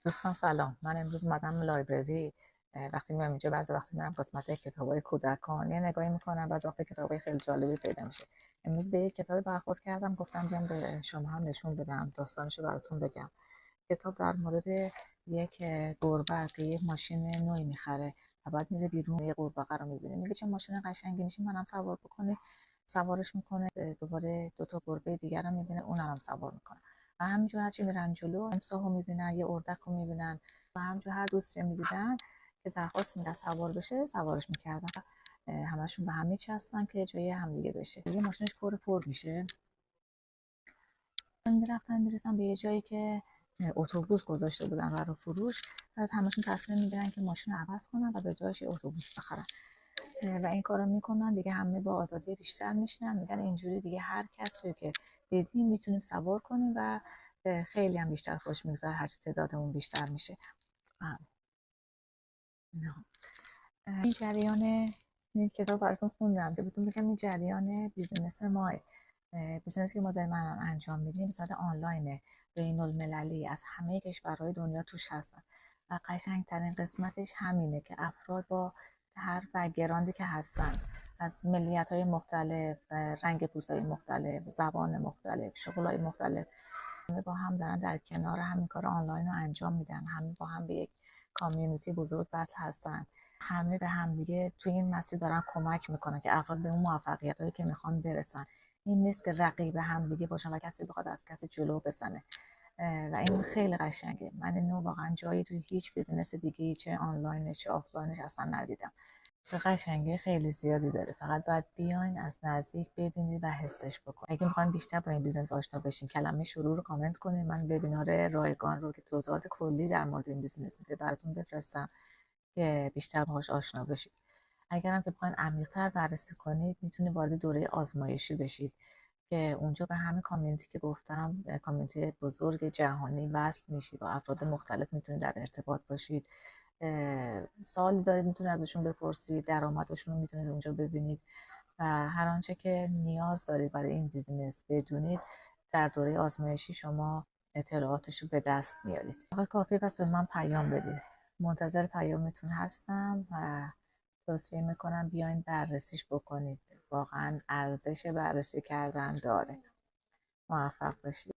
دوستان سلام. من امروز اومدم لایبرری. وقتی میام اینجا بعضی وقتی میرم قسمت کتابای کودکان یه نگاهی میکنم، بعضی وقت کتابای خیلی جالبی پیدا میشه. امروز به یک کتابی برخورد کردم، گفتم بیام به شما هم نشون بدم، داستانشو براتون بگم. کتاب در مورد یک گربه است که یک ماشین نوعی میخره و بعد میره بیرون، یه قورباغه رو میبینه، میگه چه ماشین قشنگی، میشه منم سوار بکنی. سوارش میکنه، دوباره دو تا گربه دیگر رو میبینه، اونم هم سوار میکنه و همینجور هرچی میرن جلو امساهو میبینن، یه اردک رو میبینن و همینجور هر دوستی رو میدیدن که درخواست میره سوار بشه سوارش میکردن. همشون به هم میچسبن که جای همدیگه بشه. یه ماشینش پر میشه، میرفتن میرسن به یه جایی که اتوبوس گذاشته بودن برای فروش. بعد همشون تصمیم میگیرن که ماشین رو عوض کنن و به جایش یه اتوبوس بخرن و این کارو میکنن دیگه. همه با آزادی بیشتر میشنن، میگن اینجوری دیگه هر کسی رو که دیدیم میتونیم سوار کنیم و خیلی هم بیشتر خوش میگذره هرچی تعدادمون بیشتر میشه. این جریان، این کتاب براتون خوندم که بهتون بگم این جریان بیزینس ماه. بیزینسی که ما داریم انجام میدیم صورت آنلاینه، بین المللی، از همه کشورهای دنیا توش هستن و قشنگترین قسمتش همینه که افراد با هر بک‌گراندی که هستن، از ملیت های مختلف، رنگ پوست های مختلف، زبان مختلف، شغل های مختلف، همه با هم دارن در کنار همین کار آنلاین رو انجام میدن. همه با هم به یک کامیونیتی بزرگ وصل هستن، همه به هم دیگه توی این مسیر دارن کمک میکنن که افراد به اون موفقیت هایی که میخوان برسن. این نیست که رقیب هم دیگه باشن و کسی بخواد از کسی جلو بزنه و این خیلی قشنگه. من اینو واقعا جایی توی هیچ بیزینس دیگه، چه آنلاینش چه آفلاینش، اصلا ندیدم. چه قشنگی خیلی زیادی داره، فقط باید بیاین از نزدیک ببینید و حسش بکنید. اگه میخواین بیشتر با این بیزنس آشنا بشین، کلمه شروع رو کامنت کنید، من وبینار رایگان رو که توضیحات کلی در مورد این بیزنس میده براتون بفرستم که بیشتر باهاش آشنا بشید. اگرم که بخواین عمیق‌تر بررسی کنید، میتونید وارد دوره آزمایشی بشید که اونجا به همین کامیونیتی که گفتم، کامیونیتی بزرگ جهانی وصل میشید، با افراد مختلف میتونید در ارتباط باشید. سوالی دارید میتونید ازشون بپرسید، درآمدشون رو میتونید اونجا ببینید و هر آنچه که نیاز دارید برای این بیزینس بدونید در دوره آزمایشی شما اطلاعاتش رو به دست میارید. فقط کافیه پس به من پیام بدید. منتظر پیامتون هستم و توصیه میکنم بیاین بررسیش بکنید. واقعا ارزش بررسی کردن داره. موفق باشید.